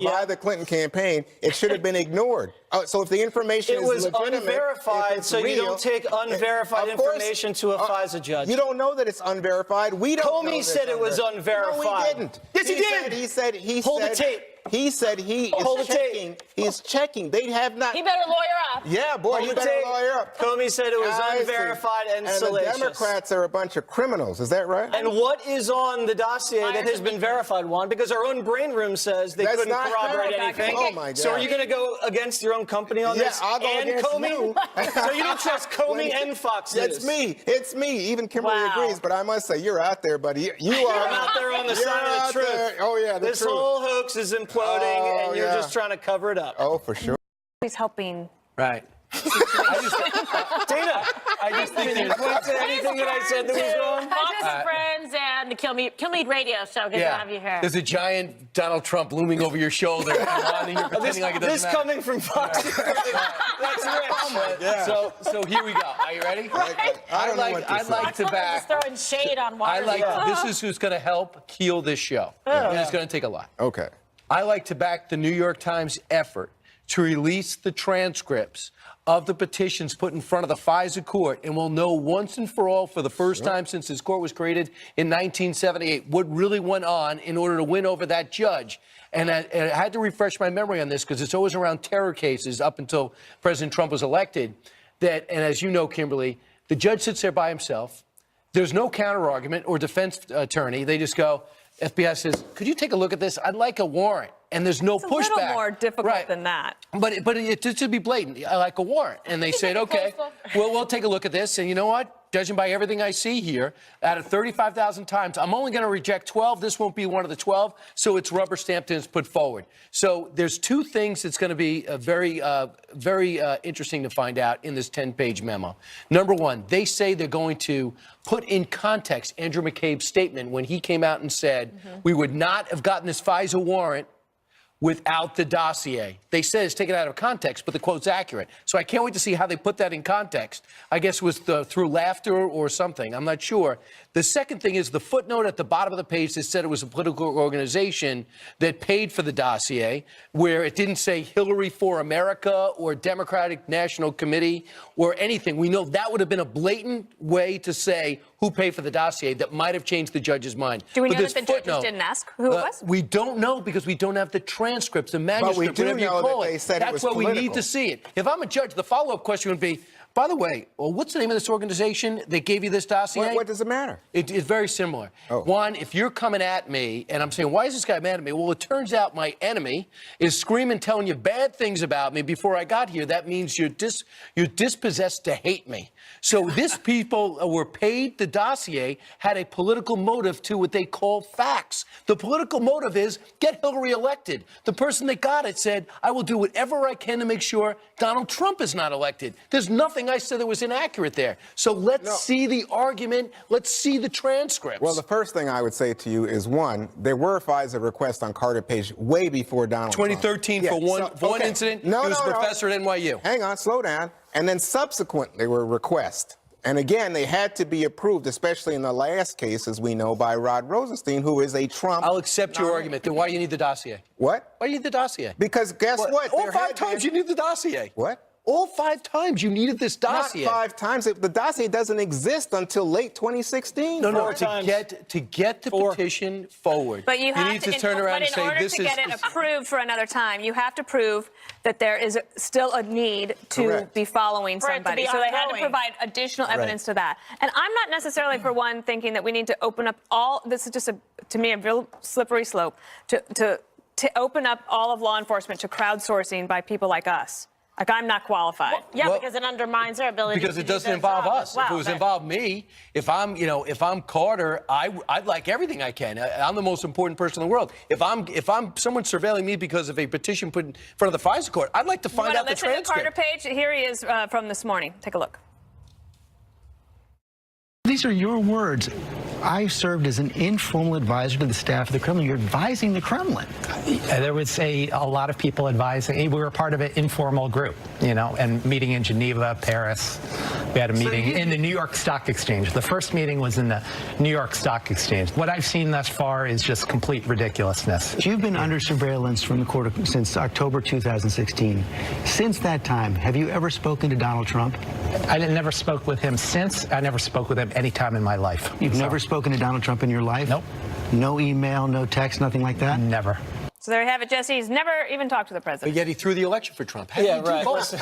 by the Clinton campaign, it should have been ignored. So if the information is legitimate, unverified, so you don't take unverified information to a FISA judge. You don't know that it's unverified. We don't know. Comey said it was unverified. No, he didn't. Yes, he did. Hold the tape. He said he is checking. He's checking. They have not. He better lawyer up. Yeah, boy, he better lawyer up. Comey said it was unverified and salacious. The Democrats are a bunch of criminals. Is that right? And what is on the dossier that has been verified, Juan? Because our own brain room says they couldn't corroborate anything. Oh, my God. So are you going to go against your own company on this? Yeah, I'll go and against Comey? you. So you don't trust Comey and Fox News? It's me. It's me. Even Kimberly agrees, but I must say, you're out there, buddy. You are. I'm out there on the side of the truth. Oh, yeah, the This truth. whole hoax is imploding, and you're just trying to cover it up. Oh, for sure. He's helping. Right. Dana, I just think you point to anything that I said that was wrong. Fox Friends and the Kilmeade Radio Show. Good to have you here. There's a giant Donald Trump looming over your shoulder. And you're pretending like it doesn't matter. Coming from Fox. That's rich. Yeah. So here we go. Are you ready? I'd like to back. Just throwing shade on water. This is who's going to help keel this show. And it's going to take a lot. Okay. I like to back the New York Times effort to release the transcripts of the petitions put in front of the FISA court, and we'll know once and for all, for the first time since this court was created in 1978, what really went on in order to win over that judge. And I had to refresh my memory on this because it's always around terror cases up until President Trump was elected. And as you know, Kimberly, the judge sits there by himself. There's no counter-argument or defense attorney. They just go, FBI says, could you take a look at this? I'd like a warrant. And there's no pushback. It's a little more difficult than that. But it should be blatant. I like a warrant. And they said, okay, well, we'll take a look at this. And you know what? Judging by everything I see here, out of 35,000 times, I'm only going to reject 12. This won't be one of the 12. So it's rubber stamped and it's put forward. So there's two things that's going to be very interesting to find out in this 10-page memo. Number one, they say they're going to put in context Andrew McCabe's statement when he came out and said we would not have gotten this FISA warrant without the dossier. They said it's taken out of context, but the quote's accurate. So I can't wait to see how they put that in context. I guess it was through laughter or something. I'm not sure. The second thing is the footnote at the bottom of the page that said it was a political organization that paid for the dossier, where it didn't say Hillary for America or Democratic National Committee or anything. We know that would have been a blatant way to say who paid for the dossier that might have changed the judge's mind. Do we know that the judges didn't ask who it was? We don't know because we don't have the transcripts, the manuscript, but we do know that they said it was That's why we need political. to see it. If I'm a judge, the follow-up question would be, by the way, well, what's the name of this organization that gave you this dossier? What does it matter? It's very similar. Juan, if you're coming at me and I'm saying, why is this guy mad at me? Well, it turns out my enemy is screaming, telling you bad things about me before I got here. That means you're dispossessed to hate me. So these people were paid. The dossier had a political motive to what they call facts. The political motive is get Hillary elected. The person that got it said, I will do whatever I can to make sure Donald Trump is not elected. There's nothing I said that was inaccurate there. So let's see the argument. Let's see the transcripts. Well, the first thing I would say to you is, one, there were FISA requests on Carter Page way before Donald Trump. 2013 for one incident. No, he was a professor at NYU. Hang on, slow down. And then subsequently there were requests. And again, they had to be approved, especially in the last case, as we know, by Rod Rosenstein, who is a Trump. I'll accept your argument. Then why do you need the dossier? What? Why do you need the dossier? Because guess what? All 5 times you need the dossier. What? All 5 times you needed this dossier. Not 5 times. The dossier doesn't exist until late 2016. No, to get the petition forward. But you need to turn around and say this is... in order to get it approved for another time, you have to prove that there is still a need to be following somebody. So they had to provide additional evidence to that. And I'm not necessarily, for one, thinking that we need to open up all... This is just, to me, a real slippery slope to open up all of law enforcement to crowdsourcing by people like us. Like, I'm not qualified. Well, because it undermines our ability because to it doesn't involve us. Well, if it was involved me, if I'm Carter, I'd like everything I can. I'm the most important person in the world. If I'm someone surveilling me because of a petition put in front of the FISA court, I'd like to find out the transcript. Carter Page, here he is from this morning. Take a look. These are your words. I served as an informal advisor to the staff of the Kremlin. You're advising the Kremlin. There was a lot of people advising. We were part of an informal group, and meeting in Geneva, Paris. We had a meeting in the New York Stock Exchange. The first meeting was in the New York Stock Exchange. What I've seen thus far is just complete ridiculousness. You've been under surveillance from the court since October 2016. Since that time, have you ever spoken to Donald Trump? I never spoke with him since. I never spoke with him any time in my life. You've never spoken to Donald Trump in your life? Nope. No email, no text, nothing like that? Never. So there you have it, Jesse. He's never even talked to the president. But yet he threw the election for Trump. How Yeah, did he do right. both?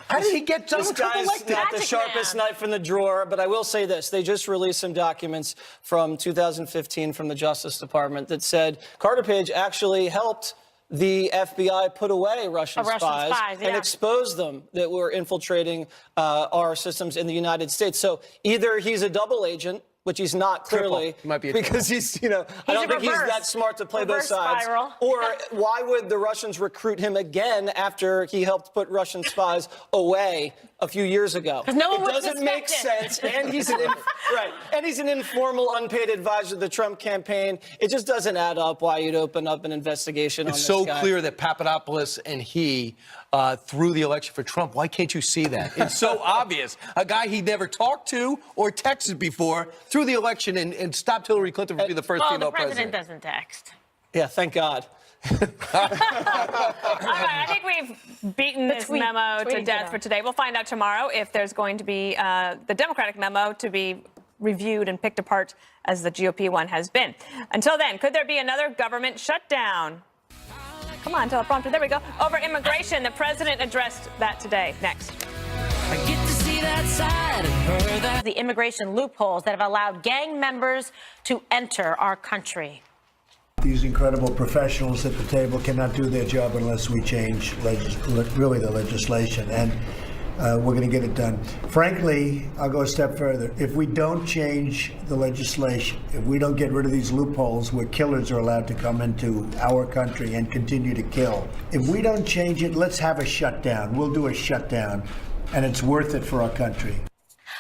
How did he get Donald This Trump guy's elected? not the Magic sharpest man. knife in the drawer, but I will say this. They just released some documents from 2015 from the Justice Department that said Carter Page actually helped the FBI put away Russian spies yeah. and expose them that were infiltrating our systems in the United States. So either he's a double agent, which he's not clearly, He might be a because he's, I don't think he's reverse. that smart to play both Reverse sides. spiral. Or why would the Russians recruit him again after he helped put Russian spies away a few years ago? 'Cause no one It would doesn't make suspect sense, it. and he's an informal, unpaid advisor to the Trump campaign. It just doesn't add up why you'd open up an investigation on It's this so guy. clear that Papadopoulos and he threw the election for Trump. Why can't you see that? It's so obvious. A guy he never talked to or texted before threw the election and stopped Hillary Clinton from being the first Well, female the president president. doesn't text. Yeah, thank God. All right, I think we've beaten this memo to tweet death memo. for today. We'll find out tomorrow if there's going to be the Democratic memo to be reviewed and picked apart as the GOP one has been. Until then, could there be another government shutdown? Come on, teleprompter. There we go. Over immigration, the president addressed that today. Next. The immigration loopholes that have allowed gang members to enter our country. These incredible professionals at the table cannot do their job unless we change really the legislation, and we're going to get it done. Frankly, I'll go a step further. If we don't change the legislation, if we don't get rid of these loopholes where killers are allowed to come into our country and continue to kill, if we don't change it, let's have a shutdown. We'll do a shutdown, and it's worth it for our country.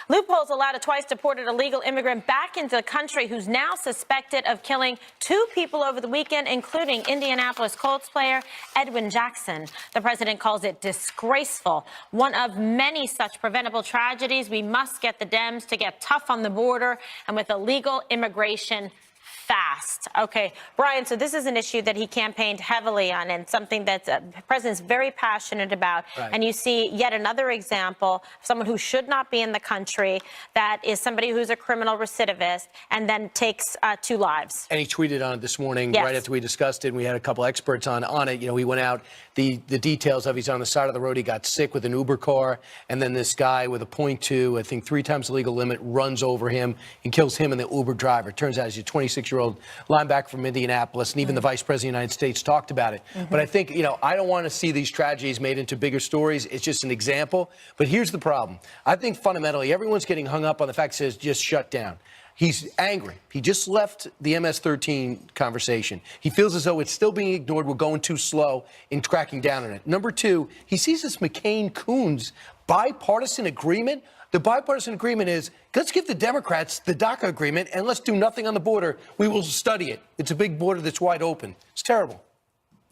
Loopholes allowed a twice-deported illegal immigrant back into the country who's now suspected of killing 2 people over the weekend, including Indianapolis Colts player Edwin Jackson. The president calls it disgraceful. One of many such preventable tragedies. We must get the Dems to get tough on the border and with illegal immigration fast. Okay, Brian, so this is an issue that he campaigned heavily on and something that the president's very passionate about. Right. And you see yet another example of someone who should not be in the country, that is somebody who's a criminal recidivist and then takes 2 lives. And he tweeted on it this morning, Yes. right after we discussed it, and we had a couple experts on it. He went out, the details of he's on the side of the road, he got sick with an Uber car, and then this guy with a .2, I think 3 times the legal limit, runs over him and kills him and the Uber driver. Turns out he's a 26-year-old linebacker from Indianapolis, and even the Vice President of the United States talked about it. But I think, I don't want to see these tragedies made into bigger stories. It's just an example. But here's the problem. I think fundamentally everyone's getting hung up on the fact that it says just shut down. He's angry. He just left the MS-13 conversation. He feels as though it's still being ignored. We're going too slow in cracking down on it. Number 2, he sees this McCain-Coons bipartisan agreement. The bipartisan agreement is, let's give the Democrats the DACA agreement and let's do nothing on the border. We will study it. It's a big border that's wide open. It's terrible.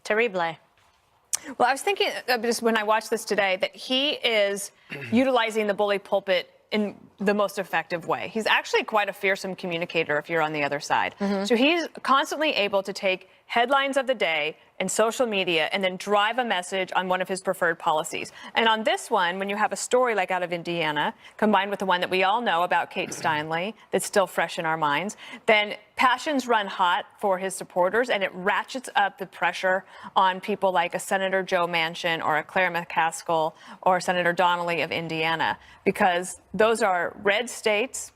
Terrible. Well, I was thinking just when I watched this today that he is utilizing the bully pulpit in the most effective way. He's actually quite a fearsome communicator if you're on the other side. So he's constantly able to take headlines of the day and social media and then drive a message on one of his preferred policies. And on this one, when you have a story like out of Indiana, combined with the one that we all know about Kate Steinle, that's still fresh in our minds, then passions run hot for his supporters, and it ratchets up the pressure on people like a Senator Joe Manchin or a Claire McCaskill or Senator Donnelly of Indiana, because those are red states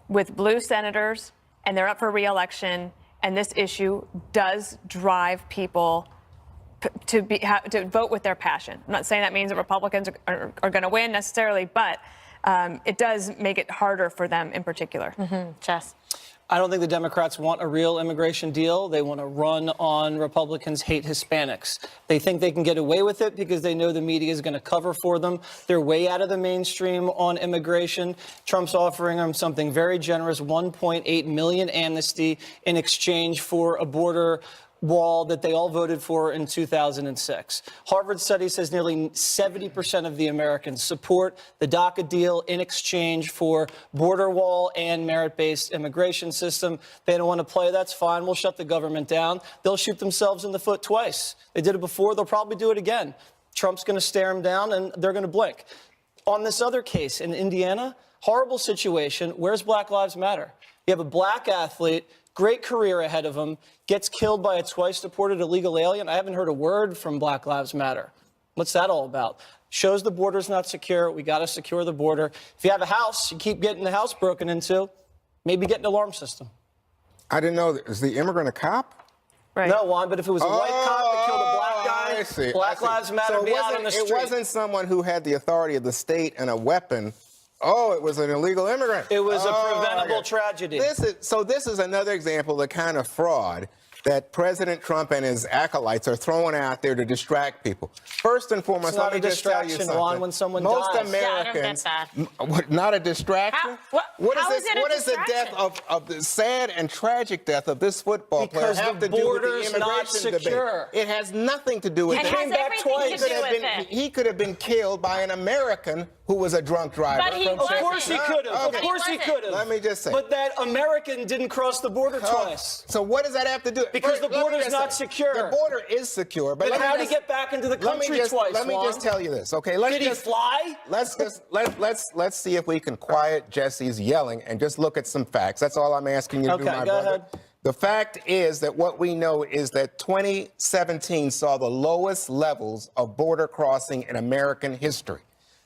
with blue senators, and they're up for re-election, and this issue does drive people to vote with their passion. I'm not saying that means that Republicans are going to win necessarily, but it does make it harder for them in particular. Jess. I don't think the Democrats want a real immigration deal. They want to run on Republicans hate Hispanics. They think they can get away with it because they know the media is going to cover for them. They're way out of the mainstream on immigration. Trump's offering them something very generous, $1.8 million amnesty in exchange for a border wall that they all voted for in 2006. Harvard study says nearly 70% of the Americans support the DACA deal in exchange for border wall and merit-based immigration system. They don't want to play. That's fine. We'll shut the government down. They'll shoot themselves in the foot twice. They did it before. They'll probably do it again. Trump's going to stare them down, and they're going to blink. On this other case in Indiana, horrible situation. Where's Black Lives Matter? You have a black athlete, great career ahead of him, gets killed by a twice-deported illegal alien. I haven't heard a word from Black Lives Matter. What's that all about? Shows the border's not secure. We got to secure the border. If you have a house, you keep getting the house broken into, maybe get an alarm system. I didn't know. Is the immigrant a cop? Right. No, Juan, but if it was a white cop that killed a black guy, I see. Black Lives Matter So be out on the street. It wasn't someone who had the authority of the state and a weapon. Oh, it was an illegal immigrant. It was a preventable tragedy. This is another example of the kind of fraud that President Trump and his acolytes are throwing out there to distract people. First and foremost, It's not let me a just tell you distraction, something. Juan, when someone Most dies. Americans, Yeah, I don't get What, not a distraction? How is it a What is the death distraction? of the sad and tragic death of this football player Because have the to do with the border's not immigration secure. debate? It has nothing to do with It it. has came back everything twice. to do with it. He could have been killed by an American who was a drunk driver. But he from wasn't. Of course he could have. Okay. Of course he could have. Let me just say. But that American didn't cross the border twice. So what does that have to do? Because the let me border's just not say, secure. The border is secure, but Then let me how did he just- get back into the let me country just- twice, Let me Juan? just tell you this, okay? Did he fly? Let's see if we can quiet Jesse's yelling and just look at some facts. That's all I'm asking you to do, Okay, my go brother. ahead. The fact is that what we know is that 2017 saw the lowest levels of border crossing in American history.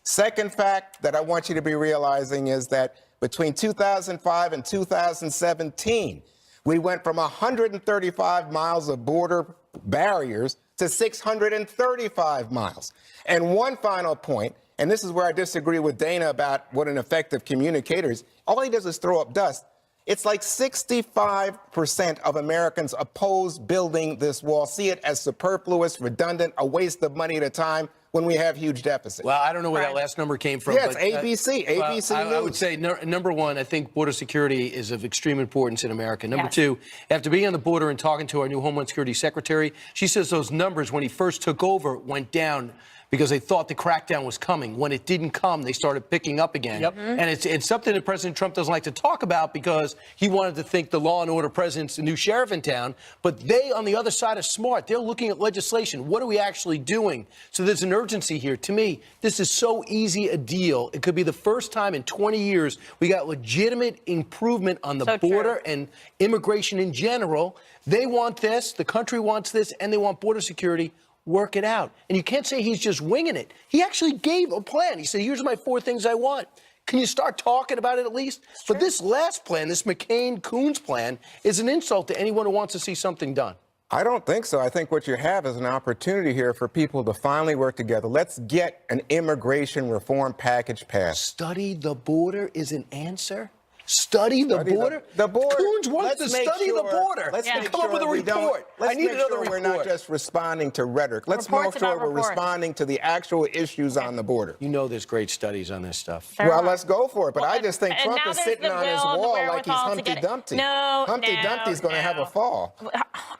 Second fact that I want you to be realizing is that between 2005 and 2017, we went from 135 miles of border barriers to 635 miles. And one final point, and this is where I disagree with Dana about what an effective communicator is. All he does is throw up dust. It's like 65% of Americans oppose building this wall, see it as superfluous, redundant, a waste of money at a time when we have huge deficits. Well, I don't know where that last number came from. Yeah, it's but, ABC well, I would News. say number one, I think border security is of extreme importance in America. Number Yes. two, after being on the border and talking to our new Homeland Security Secretary, she says those numbers when he first took over went down because they thought the crackdown was coming. When it didn't come, they started picking up again. Yep. And it's something that President Trump doesn't like to talk about because he wanted to think the law and order president's the new sheriff in town. But they, on the other side, are smart. They're looking at legislation. What are we actually doing? So there's an urgency here. To me, this is so easy a deal. It could be the first time in 20 years we got legitimate improvement on the So true. border and immigration in general. They want this. The country wants this. And they want border security. Work it out. And you can't say he's just winging it. He actually gave a plan. He said, here's my 4 things I want. Can you start talking about it at least? But this last plan, this McCain-Coons plan, is an insult to anyone who wants to see something done. I don't think so. I think what you have is an opportunity here for people to finally work together. Let's get an immigration reform package passed. Study the border is an answer? Study the Study border? The border. Coons wants to Let's make study the sure- border. Let's Yeah. make Come up with a sure we don't- report. Let's I need make another sure report. we're not just responding to rhetoric. Let's Reports make sure about we're reports. responding to the actual issues on the border. You know there's great studies on this stuff. There Well, are. let's go for it. But Well, I just think and Trump now is there's sitting the on his will, the wall like he's wherewithal to Humpty get it. Dumpty. No, Humpty Dumpty's going to have a fall.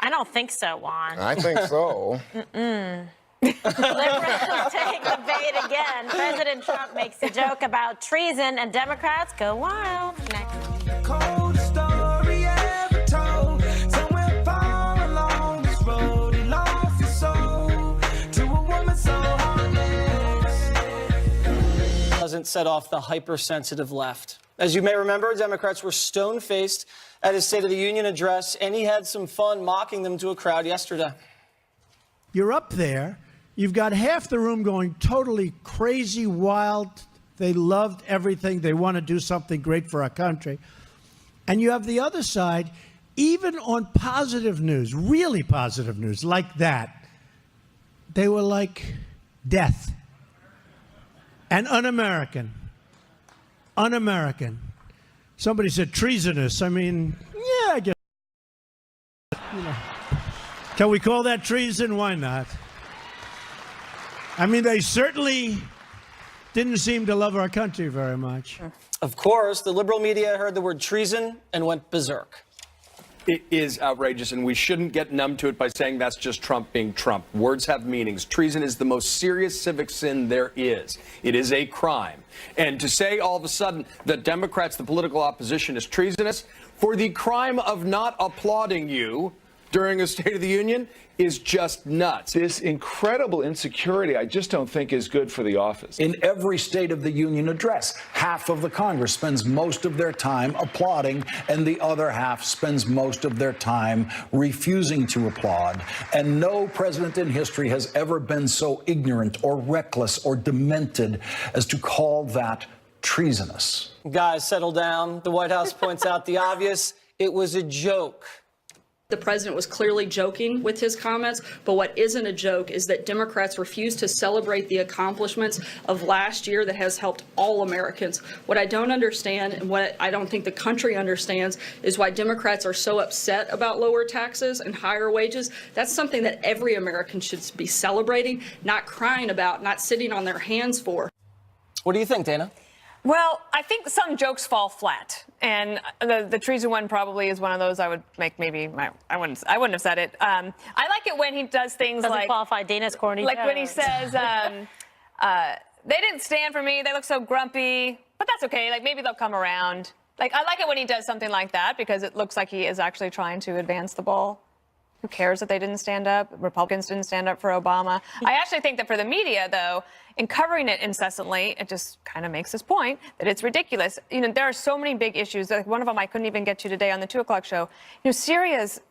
I don't think so, Juan. I think so. Liberals take the bait again. President Trump makes a joke about treason, and Democrats go wild. Next. Coldest story ever told. Somewhere far along this road, he lost his soul to a woman so heartless. Doesn't set off the hypersensitive left. As you may remember, Democrats were stone-faced at his State of the Union address, and he had some fun mocking them to a crowd yesterday. You're up there. You've got half the room going totally crazy, wild. They loved everything. They want to do something great for our country. And you have the other side, even on positive news, really positive news like that, they were like death and un-American. Un-American. Somebody said treasonous. I mean, yeah, I guess. You know. Can we call that treason? Why not? I mean, they certainly didn't seem to love our country very much. Of course, the liberal media heard the word treason and went berserk. It is outrageous, and we shouldn't get numb to it by saying that's just Trump being Trump. Words have meanings. Treason is the most serious civic sin there is. It is a crime. And to say all of a sudden that Democrats, the political opposition, is treasonous for the crime of not applauding you during a State of the Union is just nuts. This incredible insecurity, I just don't think is good for the office. In every State of the Union address, half of the Congress spends most of their time applauding, and the other half spends most of their time refusing to applaud. And no president in history has ever been so ignorant or reckless or demented as to call that treasonous. Guys, settle down. The White House points out the obvious. It was a joke. The president was clearly joking with his comments, but what isn't a joke is that Democrats refuse to celebrate the accomplishments of last year that has helped all Americans. What I don't understand, and what I don't think the country understands, is why Democrats are so upset about lower taxes and higher wages. That's something that every American should be celebrating, not crying about, not sitting on their hands for. What do you think, Dana? Well, I think some jokes fall flat, and the treason one probably is one of those I would make. Maybe I wouldn't have said it. I like it when he does things Doesn't like qualify Dana's corny. like joke. when he says, "They didn't stand for me. They look so grumpy, but that's okay. Like maybe they'll come around." Like I like it when he does something like that because it looks like he is actually trying to advance the ball. Who cares that they didn't stand up? Republicans didn't stand up for Obama. I actually think that for the media, though, in covering it incessantly, it just kind of makes this point that it's ridiculous. You know, there are so many big issues. Like one of them I couldn't even get to today on the 2 o'clock show. You know, Syria's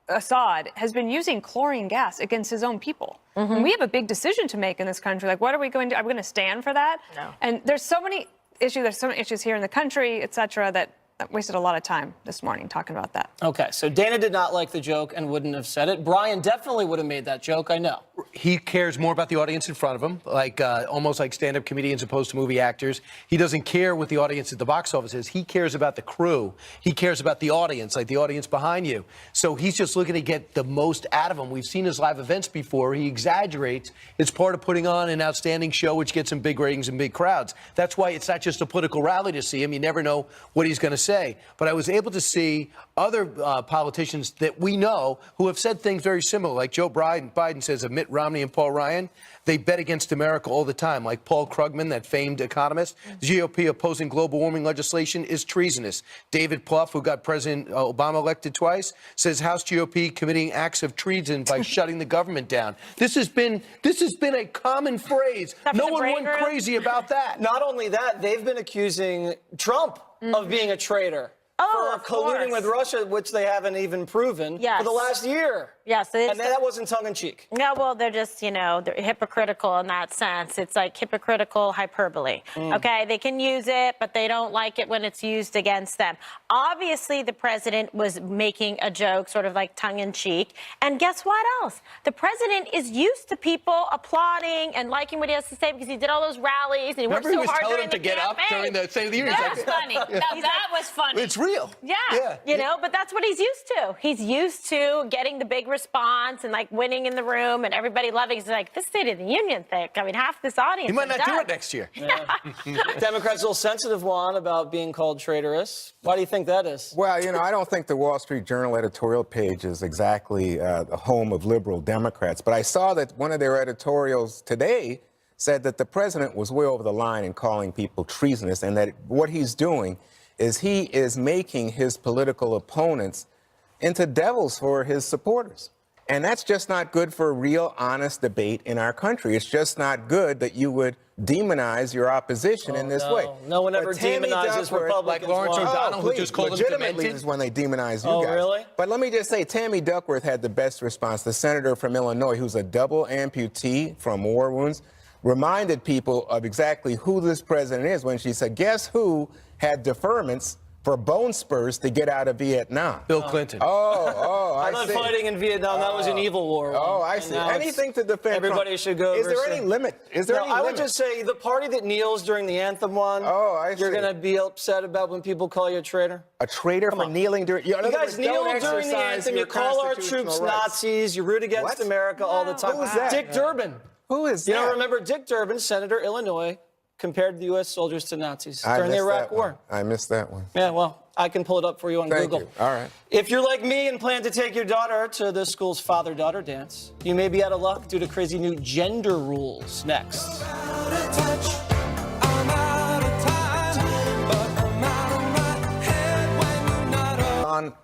Assad has been using chlorine gas against his own people. And we have a big decision to make in this country. Like, what are we going to? Are we going to stand for that? No. And there's so many issues. There's so many issues here in the country, et cetera, that wasted a lot of time this morning talking about that. Okay, so Dana did not like the joke and wouldn't have said it. Brian definitely would have made that joke, I know. He cares more about the audience in front of him, like almost like stand-up comedians opposed to movie actors. He doesn't care what the audience at the box office is. He cares about the crew. He cares about the audience, like the audience behind you. So he's just looking to get the most out of them. We've seen his live events before. He exaggerates. It's part of putting on an outstanding show, which gets him big ratings and big crowds. That's why it's not just a political rally to see him. You never know what he's going to say. But I was able to see other politicians that we know who have said things very similar, like Joe Biden says of Mitt Romney and Paul Ryan. They bet against America all the time, like Paul Krugman, that famed economist. The GOP opposing global warming legislation is treasonous. David Plouffe, who got President Obama elected twice, says House GOP committing acts of treason by shutting the government down. This has been a common phrase. No one went crazy about that. Not only that, they've been accusing Trump of being a traitor. For colluding with Russia, which they haven't even proven for the last year. Yes. And that wasn't tongue-in-cheek. No, well, they're just, you know, they're hypocritical in that sense. It's like hypocritical hyperbole. Okay, they can use it, but they don't like it when it's used against them. Obviously, the president was making a joke, sort of like tongue-in-cheek. And guess what else? The president is used to people applauding and liking what he has to say because he did all those rallies and he worked so hard during the campaign. Remember he was telling him to get up during the State of the Union. That was funny. Now, that was funny. It's real. Yeah, you know, but that's what he's used to. He's used to getting the big response and like winning in the room and everybody loving. He's like, this State of the Union thing. I mean, half this audience. He might not is do done. it next year. Democrats a little sensitive, Juan, about being called traitorous. Why do you think that is? Well, you know, I don't think the Wall Street Journal editorial page is exactly the home of liberal Democrats, but I saw that one of their editorials today said that the president was way over the line in calling people treasonous and that what he's doing is he is making his political opponents into devils for his supporters. And that's just not good for a real, honest debate in our country. It's just not good that you would demonize your opposition in this way. No one ever But Tammy demonizes Duckworth, Republicans. like Lawrence Juan. O'Donnell, who please, just called them legitimately demented. is when they demonize you guys. Really? But let me just say, Tammy Duckworth had the best response. The senator from Illinois, who's a double amputee from war wounds, reminded people of exactly who this president is when she said, guess who had deferments for bone spurs to get out of Vietnam? Bill Clinton. I I'm not see. fighting in Vietnam. That was an evil war. Oh, I And see. now Anything to defend everybody Trump. should go. Is there any limit? Is there any I limit? would just say the party that kneels during the anthem one. I You're see. going to be upset about when people call you a traitor? A traitor for kneeling during... You guys kneel during the anthem. You call our troops Nazis. You root against What? America all the time. Who is that? Dick Durbin. Who is You that? don't remember Dick Durbin, Senator, Illinois, compared the U.S. soldiers to Nazis I during the missed Iraq that War. one. I missed that one. Yeah, well, I can pull it up for you on Thank Google. you. All right. If you're like me and plan to take your daughter to the school's father-daughter dance, you may be out of luck due to crazy new gender rules. Next.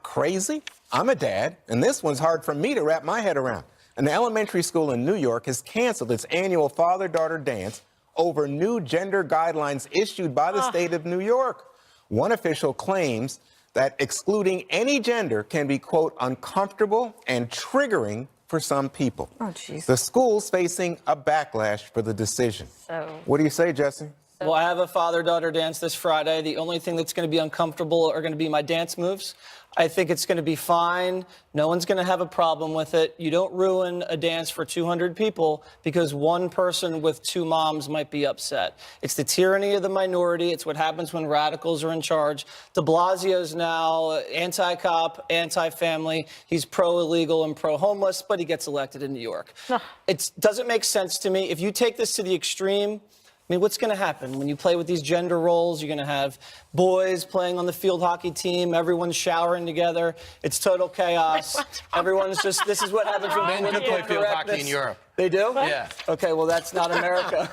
Crazy? I'm a dad, and this one's hard for me to wrap my head around. An elementary school in New York has canceled its annual father-daughter dance over new gender guidelines issued by the state of New York. One official claims that excluding any gender can be, quote, uncomfortable and triggering for some people. Oh, jeez. The school's facing a backlash for the decision. So. What do you say, Jesse? Well, I have a father-daughter dance this Friday. The only thing that's going to be uncomfortable are going to be my dance moves. I think it's going to be fine. No one's going to have a problem with it. You don't ruin a dance for 200 people because one person with two moms might be upset. It's the tyranny of the minority. It's what happens when radicals are in charge. De Blasio's now anti-cop, anti-family. He's pro-illegal and pro-homeless, but he gets elected in New York. It doesn't make sense to me. If you take this to the extreme, I mean, what's going to happen when you play with these gender roles? You're going to have boys playing on the field hockey team. Everyone's showering together. It's total chaos. Everyone's just, this is what happens when Men do play field hockey in Europe. They do? Yeah. Okay, well, that's not America.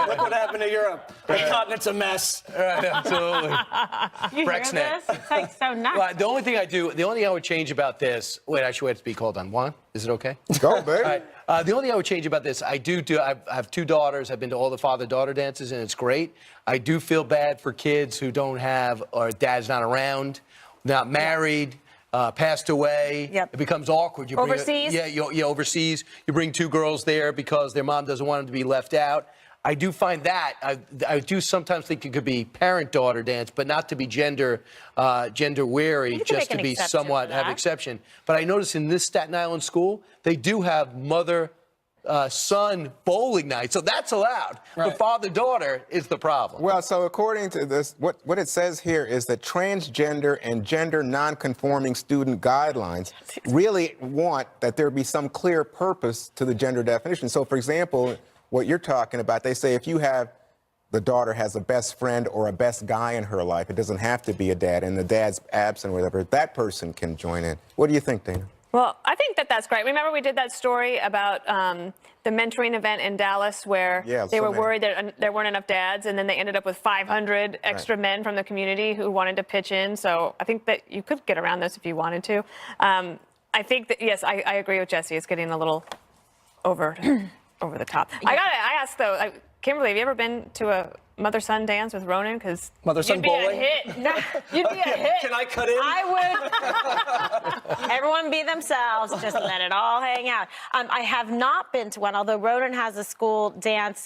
Look what happened to Europe. The continent's a mess. Right, absolutely. You hear Brexit. this? It's like so nuts. Well, the only thing I would change about this, wait, actually, we have to speak. Hold on. Juan, is it okay? Go, baby. All right. The only thing I would change about this, I have two daughters. I've been to all the father-daughter dances, and it's great. I do feel bad for kids who don't have, or dad's not around, not married, passed away. Yep. It becomes awkward. You Overseas? Overseas. You bring two girls there because their mom doesn't want them to be left out. I do find that. I do sometimes think it could be parent-daughter dance, but not to be gender wary, just to be somewhat have exception. But I notice in this Staten Island school, they do have mother-son bowling night, so that's allowed. Right. The father-daughter is the problem. Well, so according to this, what it says here is that transgender and gender nonconforming student guidelines really want that there be some clear purpose to the gender definition. So, for example, what you're talking about, they say if the daughter has a best friend or a best guy in her life, it doesn't have to be a dad, and the dad's absent or whatever, that person can join in. What do you think, Dana? Well, I think that's great. Remember we did that story about the mentoring event in Dallas where they were worried that there weren't enough dads, and then they ended up with 500 extra men from the community who wanted to pitch in. So I think that you could get around this if you wanted to. I think that, yes, I agree with Jesse. It's getting a little over the top. I asked, though, Kimberly, have you ever been to a mother-son dance with Ronan? Because Mother-son bowling? You'd be a hit. You'd be a hit. Can I cut in? I would. Everyone be themselves. Just let it all hang out. I have not been to one, although Ronan has a school dance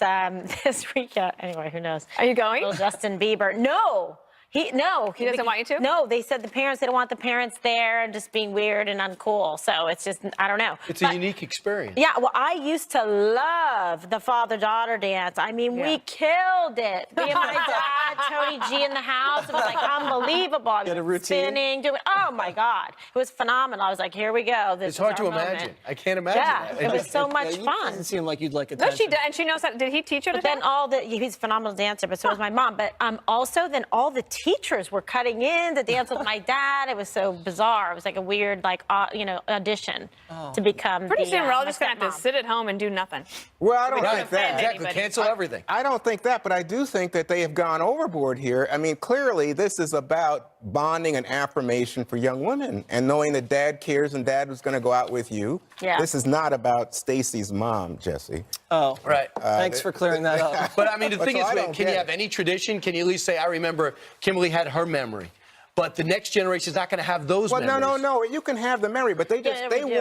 this weekend. Anyway, who knows? Are you going? Little Justin Bieber. No. He doesn't want you to? No, they said they don't want the parents there and just being weird and uncool. So it's just, I don't know. It's a unique experience. Yeah, well, I used to love the father-daughter dance. I mean, we killed it. Me and my dad, Tony G in the house. It was like unbelievable. I was Get a routine? spinning, oh my God. It was phenomenal. I was like, here we go. This It's hard is to our imagine. moment. I can't imagine Yeah, that. it was so much It fun. doesn't seem like you'd like No, attention. she does, and she knows that. Did he teach her to But then dance? he's a phenomenal dancer, but so was my mom. But also then all the teachers were cutting in to dance with my dad. It was so bizarre. It was like a weird, audition to become Pretty soon we're all my just going to have to stepmom. sit at home and do nothing. Well, I don't Right. think that. Exactly. Cancel everything. I don't think that, but I do think that they have gone overboard here. I mean, clearly this is about bonding and affirmation for young women and knowing that dad cares and dad was going to go out with you. Yeah. This is not about Stacy's mom, Jesse. Oh, Right. Thanks for clearing that up. But I mean, the thing So is, I don't can get you have it. any tradition? Can you at least say, I remember Kimberly had her memory? But the next generation is not going to have those Well, memories. no. You can have the memory, but they do.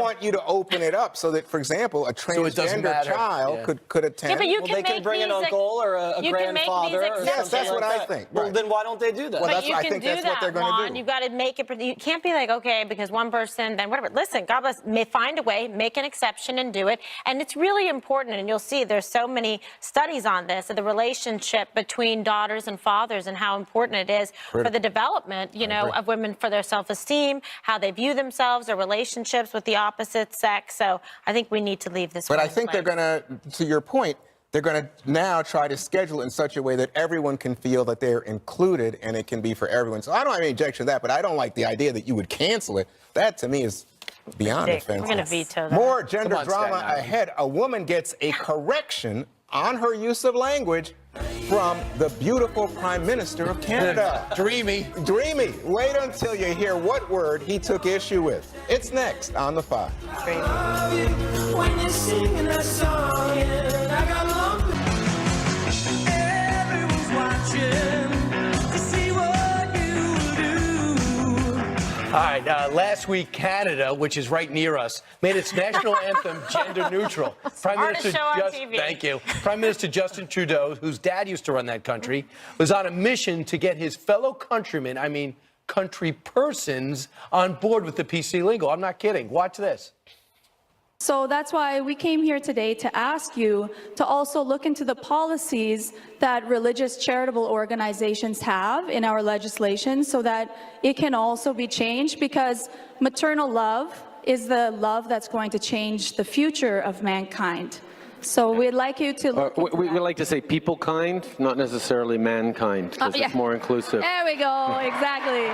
want you to open it up so that, for example, a it doesn't transgender matter. child Yeah. could attend. Yeah, but you Well, can they can make bring an these uncle or a you can make these grandfather or exceptions. Yes, that's something what like I that. think. Well, Right. then why don't they do that? Well, But that's you what I can think do that's that, what they're gonna Juan. do. You got to make it. You can't be like, okay, because one person, then whatever. Listen, God bless. Find a way, make an exception, and do it. And it's really important. And you'll see there's so many studies on this, of the relationship between daughters and fathers, and how important it is for the development, of women, for their self-esteem, how they view themselves, their relationships with the opposite sex. So I think we need to leave this. But one I in think they're place. going to your point, they're going to now try to schedule it in such a way that everyone can feel that they're included and it can be for everyone. So I don't have any objection to that, but I don't like the idea that you would cancel it. That, to me, is beyond offensive. We're going to veto that. More gender drama Staten Island. ahead. A woman gets a correction on her use of language from the beautiful Prime Minister of Canada. Dreamy. Dreamy. Wait until you hear what word he took issue with. It's next on The Five. When you're singing that song, and I got lumpy. Everyone's watching to see what you do. All right, last week, Canada, which is right near us, made its national anthem gender neutral. Smartest show on TV. Thank you. Prime Minister Justin Trudeau, whose dad used to run that country, was on a mission to get his fellow countrymen, I mean country persons, on board with the PC lingo. I'm not kidding. Watch this. So that's why we came here today to ask you to also look into the policies that religious charitable organizations have in our legislation so that it can also be changed, because maternal love is the love that's going to change the future of mankind. So we'd like you to look into we that. like to say people kind, not necessarily mankind, because yeah. it's more inclusive. There we go, exactly.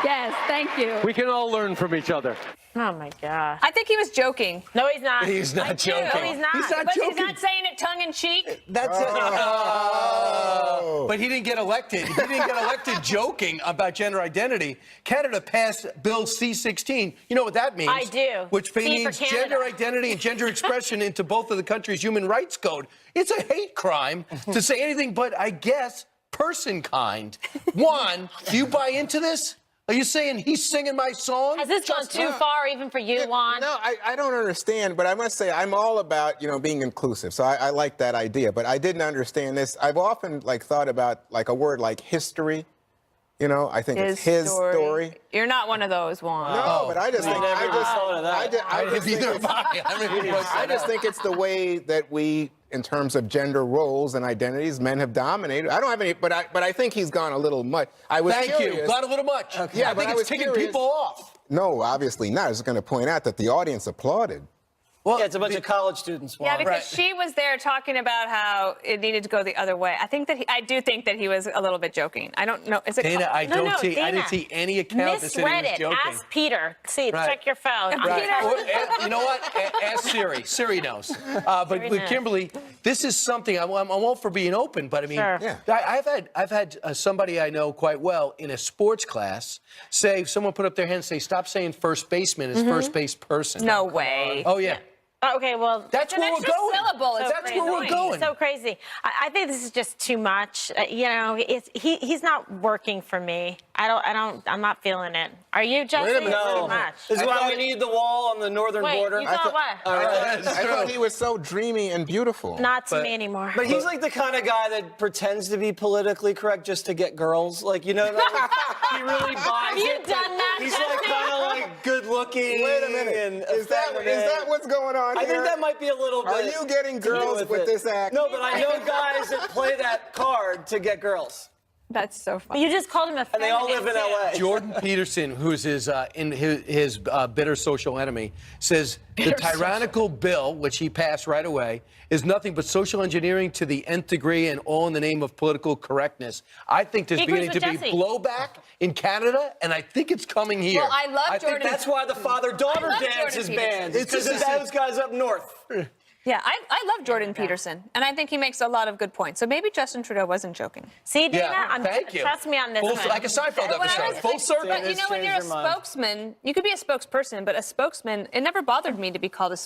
Yes, thank you. We can all learn from each other. Oh, my God. I think he was joking. No, he's not. He's not joking. No, he's not. He's not But joking. he's not saying it tongue in cheek. That's it. Oh. But he didn't get elected. He didn't get elected joking about gender identity. Canada passed Bill C-16. You know what that means? I do. Which C for means Canada. gender identity and gender expression into both of the country's human rights code. It's a hate crime to say anything but, I guess, person kind. Juan, do you buy into this? Are you saying he's singing my song? Has this gone too far even for you, Juan? No, I don't understand, but I must say I'm all about, being inclusive. So I like that idea, but I didn't understand this. I've often thought about a word like history. I think it's his story. You're not one of those, Juan. No, but I just think I I just think it's the way that we, in terms of gender roles and identities, men have dominated. I don't have any, but I think he's gone a little much. I was Thank curious. you. Got a little much. Okay. Yeah, I but think I it's was ticking curious. people off. No, obviously not. I was going to point out that the audience applauded. Well, Yeah, it's a bunch of college students. Yeah, Juan. because she was there talking about how it needed to go the other way. I do think that he was a little bit joking. I don't know. Is it? Dana, I No, didn't Dana. see any account that said he Misread was it. joking. Ask Peter. See, Right. check your phone. Right. Or, you know what? Ask Siri. Siri knows. But knows. Kimberly, this is something I'm all for being open. But I mean, Sure. Yeah. I've had somebody I know quite well in a sports class say, someone put up their hand and say, stop saying first baseman is first base person. No way. Oh yeah. Okay, well, That's where we're extra going. syllable. It's That's where we're annoying. going. so crazy. I think this is just too much. He's not working for me. I'm not feeling it. Are you, Justin? Wait a minute. It's too No. much. This is why we need the wall on the northern Wait, border. you thought what? I thought he was so dreamy and beautiful. Not to me anymore. But he's like the kind of guy that pretends to be politically correct just to get girls. Like, he really buys Have you it. done that, He's Justin? kind of good looking. Wait a minute. And Is that what's going on I here? think that might be a little bit. Are you getting to do girls with it. this act? No, but I know guys that play that card to get girls. That's so funny. You just called him a And they all live in feminine, too. L.A. Jordan Peterson, who's his bitter social enemy, says the tyrannical bill, which he passed right away, is nothing but social engineering to the nth degree and all in the name of political correctness. I think there's He agrees beginning to with be Jesse. blowback in Canada, and I think it's coming here. Well, I love Jordan. That's why the father-daughter I love dance Jordan is Peterson. banned. It's because of those guys up north. Yeah, I love Jordan Peterson, and I think he makes a lot of good points. So maybe Justin Trudeau wasn't joking. See, Dana, Yeah, thank you. trust me on this one. Like a Seinfeld episode, full circle. But you know, when you're a Changed your mind. spokesman, you could be a spokesperson, but a spokesman, it never bothered me to be called a